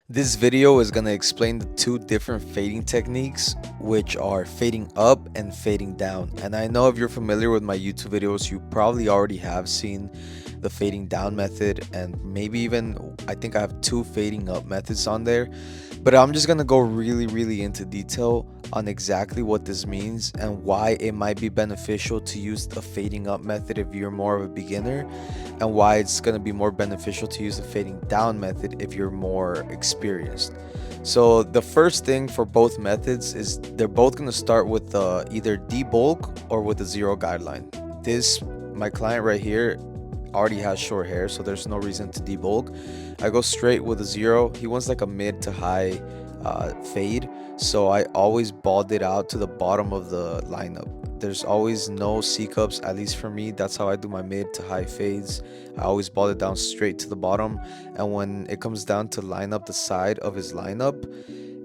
This video is going to explain the two different fading techniques, which are fading up and fading down. And I know if you're familiar with my YouTube videos, you probably already have seen the fading down method, and maybe even I think I have two fading up methods on there. But I'm just going to go really into detail on exactly what this means and why it might be beneficial to use the fading up method if you're more of a beginner, and why it's going to be more beneficial to use the fading down method if you're more experienced. So the first thing for both methods is they're both going to start with either debulk or with a zero guideline. This, my client right here, already has short hair, so there's no reason to debulk. I go straight with a zero. He wants like a mid to high fade, so I always balled it out to the bottom of the lineup. There's always no C cups, at least for me. That's how I do my mid to high fades. I always ball it down straight to the bottom, and when it comes down to line up the side of his lineup,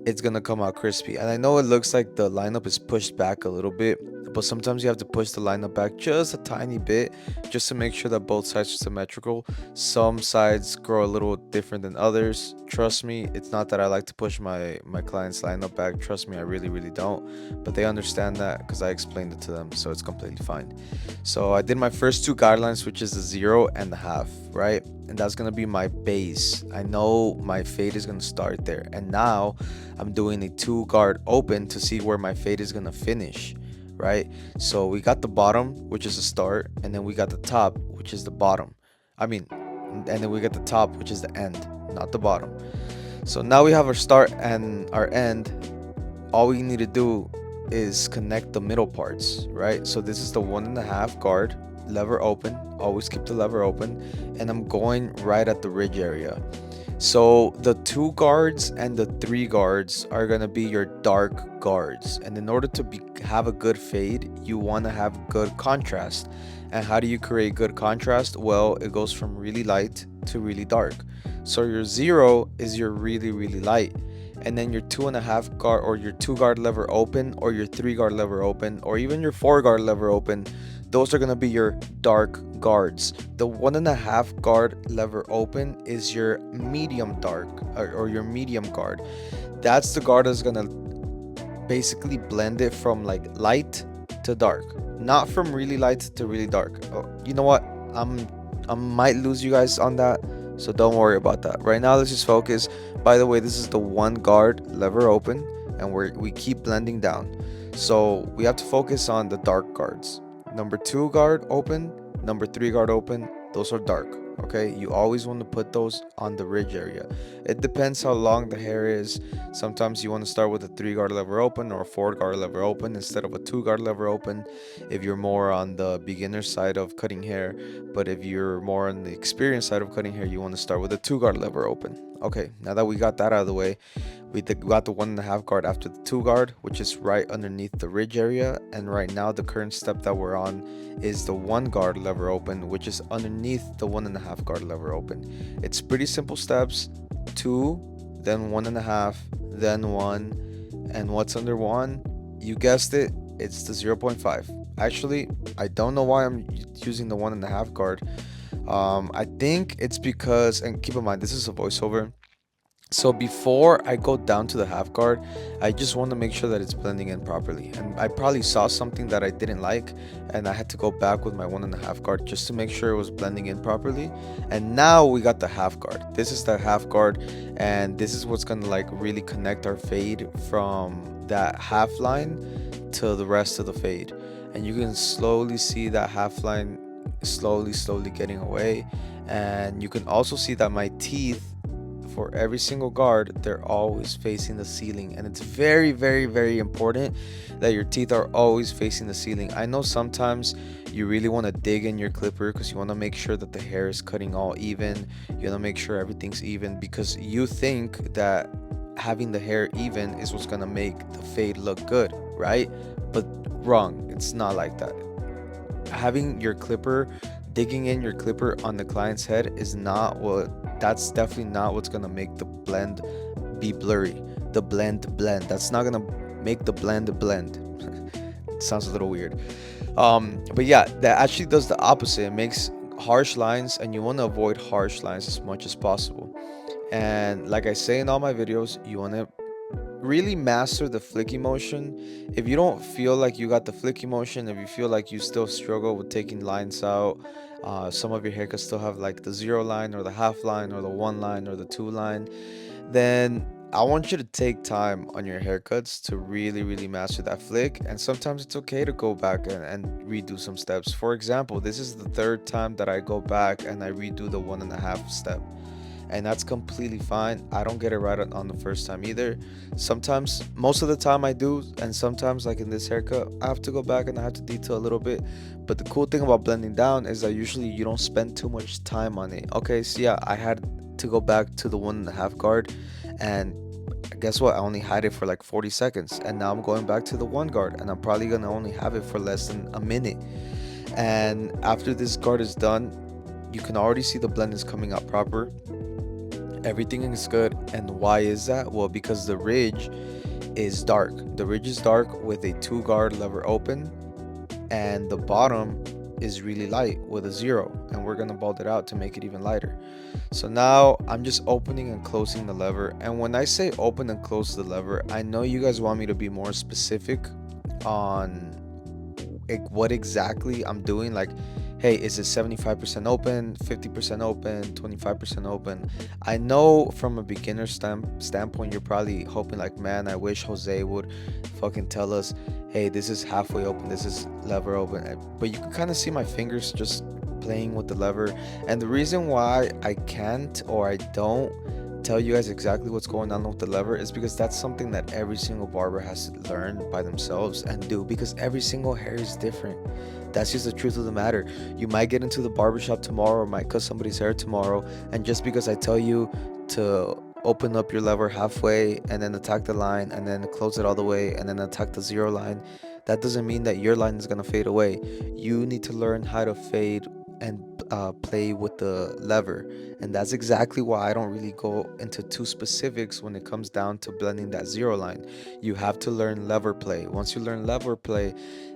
it's gonna come out crispy. And I know it looks like the lineup is pushed back a little bit, but sometimes you have to push the lineup back just a tiny bit just to make sure that both sides are symmetrical. Some sides grow a little different than others. Trust me, it's not that I like to push my client's lineup back. Trust me, I really don't. But they understand that because I explained it to them, so it's completely fine. So I did my first two guidelines, which is the zero and the half, right? And that's gonna be my base. I know my fade is gonna start there, and now I'm doing a two guard open to see where my fade is gonna finish, right? So we got the bottom, which is the start, and then we got the top, which is the bottom. I mean, and then we got the top, which is the end, not the bottom. So now we have our start and our end. All we need to do is connect the middle parts, right? So this is the 1.5 guard, lever open, always keep the lever open, and I'm going right at the ridge area. So the two guards and the three guards are gonna be your dark guards, and in order to have a good fade, you want to have good contrast. And how do you create good contrast? Well, it goes from really light to really dark. So your zero is your really light, and then your 2.5 guard or your two guard lever open or your three guard lever open or even your four guard lever open, those are going to be your dark guards. The 1.5 guard lever open is your medium dark, or your medium guard. That's the guard that's going to basically blend it from like light to dark, not from really light to really dark. Oh, you know what, I might lose you guys on that, so don't worry about that. Right now, let's just focus. By the way, this is the one guard lever open, and we keep blending down. So we have to focus on the dark guards. Number two guard open, number three guard open, those are dark. Okay, you always want to put those on the ridge area. It depends how long the hair is. Sometimes you want to start with a three guard lever open or a four guard lever open instead of a two guard lever open if you're more on the beginner side of cutting hair. But if you're more on the experienced side of cutting hair, you want to start with a two guard lever open. Okay, now that we got that out of the way, we got the 1.5 guard after the two guard, which is right underneath the ridge area. And right now, the current step that we're on is the one guard lever open, which is underneath the 1.5 guard lever open. It's pretty simple steps: two, then 1.5, then one. And what's under one? You guessed it, it's the 0.5. Actually, I don't know why I'm using the 1.5 guard. I think it's because, and keep in mind, this is a voiceover. So before I go down to the half guard, I just want to make sure that it's blending in properly. And I probably saw something that I didn't like, and I had to go back with my 1.5 guard just to make sure it was blending in properly. And now we got the half guard. This is the half guard, and this is what's gonna like really connect our fade from that half line to the rest of the fade. And you can slowly see that half line slowly getting away. And you can also see that my teeth, for every single guard, they're always facing the ceiling, and it's very important that your teeth are always facing the ceiling. I know sometimes you really want to dig in your clipper because you want to make sure that the hair is cutting all even. You want to make sure everything's even because you think that having the hair even is what's going to make the fade look good, right? But wrong, it's not like that. Having your clipper, digging in your clipper on the client's head is not what, that's definitely not what's gonna make the blend be blurry. The blend, that's not gonna make the blend. It sounds a little weird. But yeah, that actually does the opposite. It makes harsh lines, and you want to avoid harsh lines as much as possible. And like I say in all my videos, you want to really master the flicky motion. If you don't feel like you got the flicky motion, if you feel like you still struggle with taking lines out, some of your haircuts still have like the zero line or the half line or the one line or the two line, then I want you to take time on your haircuts to really, really master that flick. And sometimes it's okay to go back and redo some steps. For example, this is the third time that I go back and I redo the 1.5 step, and that's completely fine. I don't get it right on the first time either. Sometimes, most of the time I do, and sometimes, like in this haircut, I have to go back and I have to detail a little bit. But the cool thing about blending down is that usually you don't spend too much time on it. Okay, so yeah, I had to go back to the 1.5 guard, and guess what? I only had it for like 40 seconds, and now I'm going back to the one guard, and I'm probably gonna only have it for less than a minute. And after this guard is done, you can already see the blend is coming out proper. Everything is good. And why is that? Well, because the ridge is dark. The ridge is dark with a 2 guard lever open, and the bottom is really light with a 0. And we're gonna bald it out to make it even lighter. So now I'm just opening and closing the lever. And when I say open and close the lever, I know you guys want me to be more specific on like what exactly I'm doing. Like, hey, is it 75% open, 50% open, 25% open? I know from a beginner standpoint, you're probably hoping, like, man, I wish Jose would fucking tell us, hey, this is halfway open, this is lever open. But you can kind of see my fingers just playing with the lever. And the reason why I can't or I don't tell you guys exactly what's going on with the lever is because that's something that every single barber has to learn by themselves and do, because every single hair is different. That's just the truth of the matter. You might get into the barbershop tomorrow or might cut somebody's hair tomorrow, and just because I tell you to open up your lever halfway and then attack the line and then close it all the way and then attack the 0 line, that doesn't mean that your line is going to fade away. You need to learn how to fade and play with the lever. And that's exactly why I don't really go into too specifics when it comes down to blending that 0 line. You have to learn lever play. Once you learn lever play,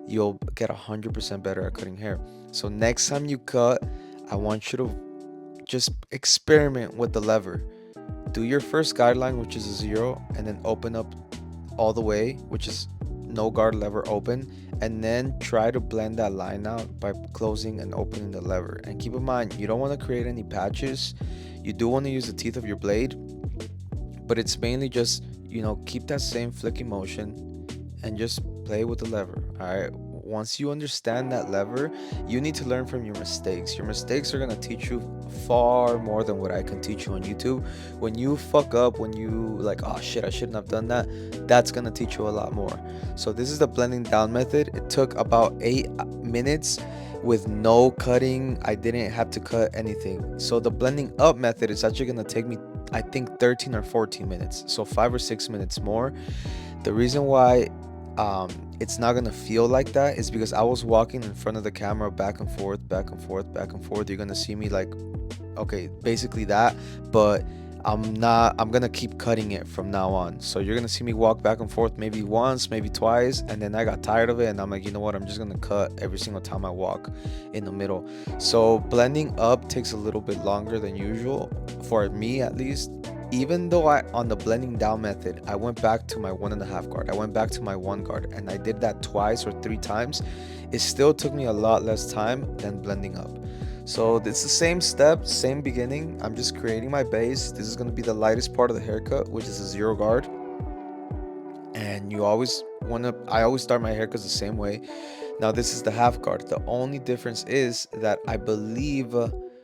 you'll get 100% better at cutting hair. So next time you cut, I want you to just experiment with the lever. Do your first guideline, which is a 0, and then open up all the way, which is no guard lever open, and then try to blend that line out by closing and opening the lever. And keep in mind, you don't want to create any patches. You do want to use the teeth of your blade, but it's mainly just, keep that same flicking motion and just play with the lever. All right, once you understand that lever, you need to learn from your mistakes. Your mistakes are going to teach you far more than what I can teach you on YouTube. When you fuck up, when you like, oh shit, I shouldn't have done that, that's going to teach you a lot more. So this is the blending down method. It took about 8 minutes with no cutting. I didn't have to cut anything. So the blending up method is actually going to take me, I think, 13 or 14 minutes, so 5 or 6 minutes more. The reason why it's not gonna feel like that is because I was walking in front of the camera back and forth, back and forth, back and forth. You're gonna see me like, okay, basically that, but I'm gonna keep cutting it from now on. So you're gonna see me walk back and forth maybe once, maybe twice, and then I got tired of it and I'm like, you know what, I'm just gonna cut every single time I walk in the middle. So blending up takes a little bit longer than usual, for me at least. Even though on the blending down method, I went back to my 1.5 guard, I went back to my 1 guard, and I did that twice or 3 times, it still took me a lot less time than blending up. So it's the same step, same beginning. I'm just creating my base. This is going to be the lightest part of the haircut, which is a 0 guard. And I always start my haircuts the same way. Now this is the half guard. The only difference is that I believe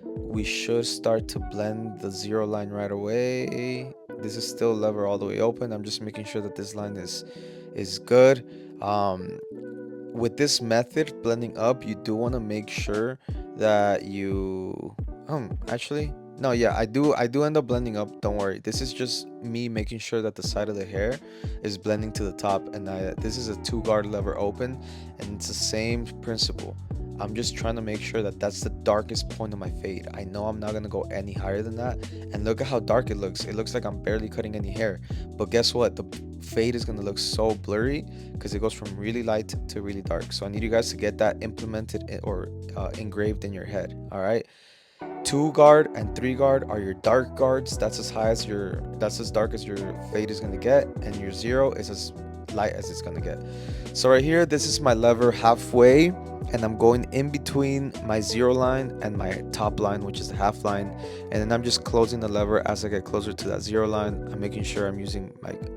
we should start to blend the 0 line right away. This is still lever all the way open. I'm just making sure that this line is good. With this method, blending up, you do want to make sure that you actually, no, yeah, I do end up blending up, don't worry. This is just me making sure that the side of the hair is blending to the top. And this is a 2 guard lever open, and it's the same principle. I'm just trying to make sure that that's the darkest point of my fade. I know I'm not gonna go any higher than that. And look at how dark it looks. It looks like I'm barely cutting any hair. But guess what? The fade is gonna look so blurry because it goes from really light to really dark. So I need you guys to get that implemented or engraved in your head. All right. 2 guard and 3 guard are your dark guards. That's as dark as your fade is gonna get, and your 0 is as light as it's gonna get. So right here, this is my lever halfway, and I'm going in between my 0 line and my top line, which is the half line, and then I'm just closing the lever as I get closer to that 0 line. I'm making sure I'm using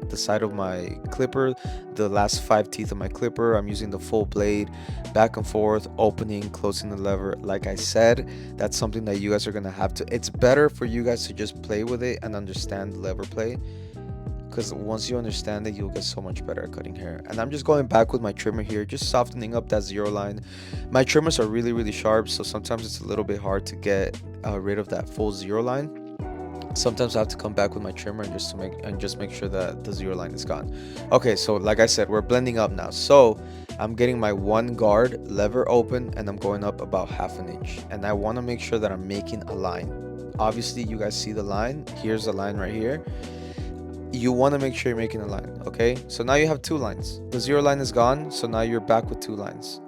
the side of my clipper, the last 5 teeth of my clipper. I'm using the full blade, back and forth, opening, closing the lever. Like I said, that's something that you guys are gonna have to. It's better for you guys to just play with it and understand lever play, because once you understand it, you'll get so much better at cutting hair. And I'm just going back with my trimmer here, just softening up that 0 line. My trimmers are really sharp, so sometimes it's a little bit hard to get rid of that full 0 line. Sometimes I have to come back with my trimmer and just make sure that the 0 line is gone. Okay, so like I said, we're blending up now. So I'm getting my 1 guard lever open, and I'm going up about ½ an inch, and I want to make sure that I'm making a line. Obviously you guys see the line. Here's the line right here. You want to make sure you're making a line. Okay, so now you have 2 lines. The 0 line is gone, so now you're back with 2 lines.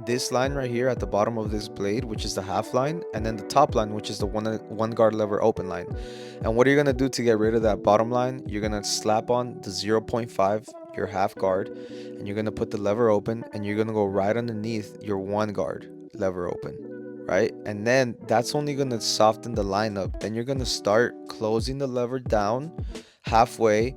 This line right here at the bottom of this blade, which is the half line, and then the top line, which is the one guard lever open line. And what are you gonna do to get rid of that bottom line? You're gonna slap on the 0.5, your half guard, and you're gonna put the lever open, and you're gonna go right underneath your 1 guard lever open, right? And then that's only gonna soften the line up. Then you're gonna start closing the lever down halfway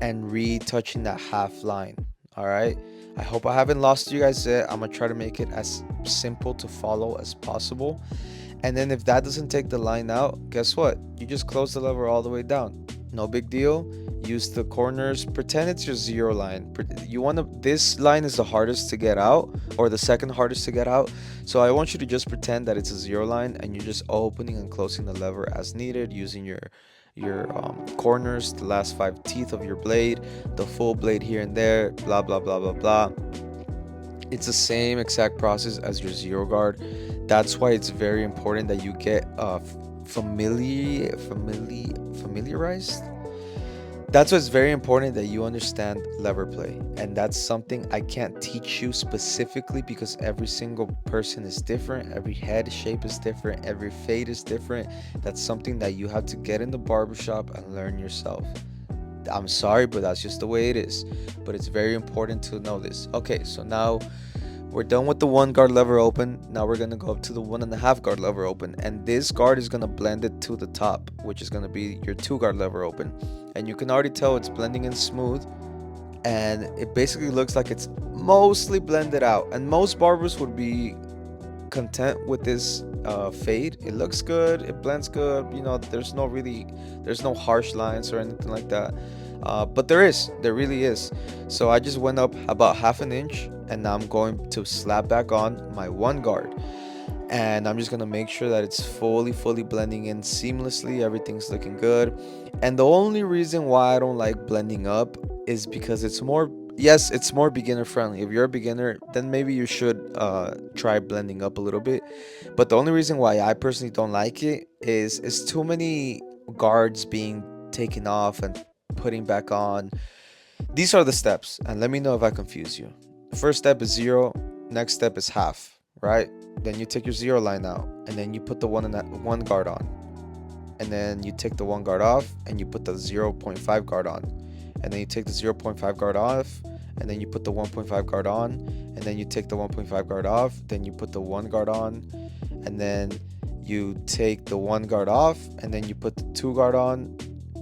and retouching that half line. All right, I hope I haven't lost you guys yet. I'm gonna try to make it as simple to follow as possible. And then if that doesn't take the line out, guess what? You just close the lever all the way down. No big deal. Use the corners, pretend it's your 0 line. This line is the hardest to get out, or the second hardest to get out. So I want you to just pretend that it's a 0 line, and you're just opening and closing the lever as needed, using your corners, the last 5 teeth of your blade, the full blade here and there, blah blah blah blah blah. It's the same exact process as your 0 guard. That's why it's very important that you get familiarized. That's why it's very important that you understand lever play, and that's something I can't teach you specifically, because every single person is different, every head shape is different, every fade is different. That's something that you have to get in the barbershop and learn yourself. I'm sorry, but that's just the way it is. But it's very important to know this. Okay, so now we're done with the 1 guard lever open. Now we're gonna go up to the 1.5 guard lever open, and this guard is gonna blend it to the top, which is gonna be your 2 guard lever open. And you can already tell it's blending in smooth, and it basically looks like it's mostly blended out. And most barbers would be content with this fade. It looks good, it blends good, you know, there's no harsh lines or anything like that. But there really is. So I just went up about ½ an inch, and now I'm going to slap back on my 1 guard, and I'm just gonna make sure that it's fully blending in seamlessly. Everything's looking good. And the only reason why I don't like blending up is because it's more beginner friendly. If you're a beginner, then maybe you should try blending up a little bit. But the only reason why I personally don't like it is it's too many guards being taken off and putting back on. These are the steps, and let me know if I confuse you. The first step is 0, next step is half, right? Then you take your 0 line out, and then you put the 1 guard on, and then you take the 1 guard off, and you put the 0.5 guard on, and then you take the 0.5 guard off, and then you put the 1.5 guard on, and then you take the 1.5 guard off, then you put the 1 guard on, and then you take the 1 guard off, and then you put the 2 guard on,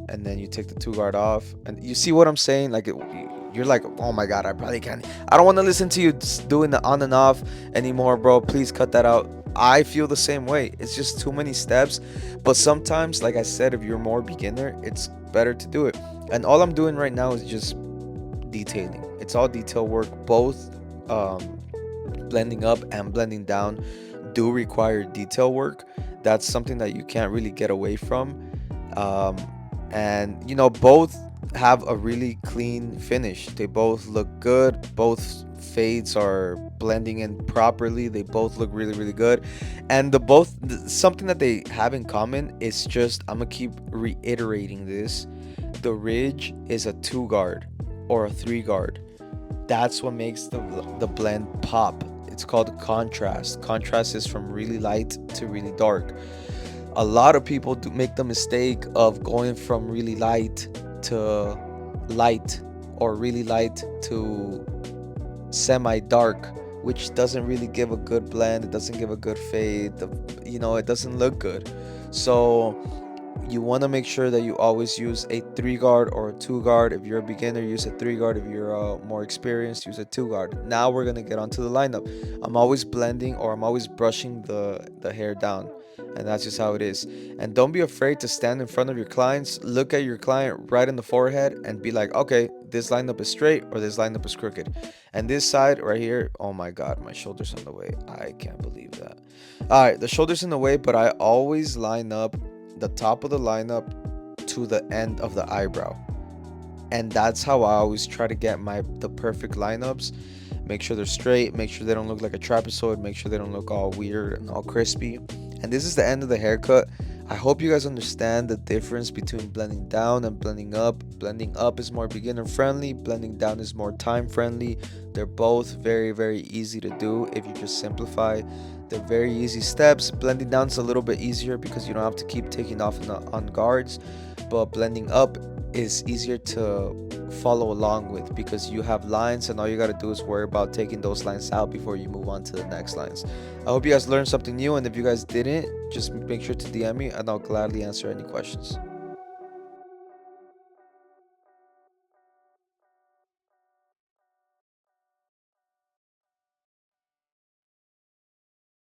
and then you take the 2 guard off. And you see what I'm saying? Like you're like, oh my god, I probably can't, I don't want to listen to you doing the on and off anymore, bro. Please cut that out. I feel the same way. It's just too many steps. But sometimes, like I said, if you're more beginner, it's better to do it. And all I'm doing right now is just detailing. It's all detail work. Both blending up and blending down do require detail work. That's something that you can't really get away from. And you know, both have a really clean finish. They both look good. Both fades are blending in properly. They both look really good. And something that they have in common is just, I'm gonna keep reiterating this, the ridge is a 2 guard or a 3 guard. That's what makes the blend pop. It's called contrast. Contrast is from really light to really dark. A lot of people do make the mistake of going from really light to light, or really light to semi dark, which doesn't really give a good blend. It doesn't give a good fade. It doesn't look good. So you want to make sure that you always use a 3 guard or a 2 guard. If you're a beginner, use a 3 guard. If you're more experienced, use a 2 guard. Now we're going to get onto the lineup. I'm always blending, or I'm always brushing the hair down, and that's just how it is. And don't be afraid to stand in front of your clients, look at your client right in the forehead, and be like, okay, this lineup is straight or this lineup is crooked. And this side right here, oh my god, my shoulder's in the way. I can't believe that. All right, the shoulder's in the way, but I always line up the top of the lineup to the end of the eyebrow, and that's how I always try to get the perfect lineups. Make sure they're straight, make sure they don't look like a trapezoid, make sure they don't look all weird and all crispy. And this is the end of the haircut. I hope you guys understand the difference between blending down and blending up. Blending up is more beginner friendly, blending down is more time friendly. They're both very, very easy to do if you just simplify. They're very easy steps. Blending down is a little bit easier because you don't have to keep taking off on guards, but blending up is easier to follow along with because you have lines, and all you got to do is worry about taking those lines out before you move on to the next lines. I hope you guys learned something new, and if you guys didn't, just make sure to DM me and I'll gladly answer any questions.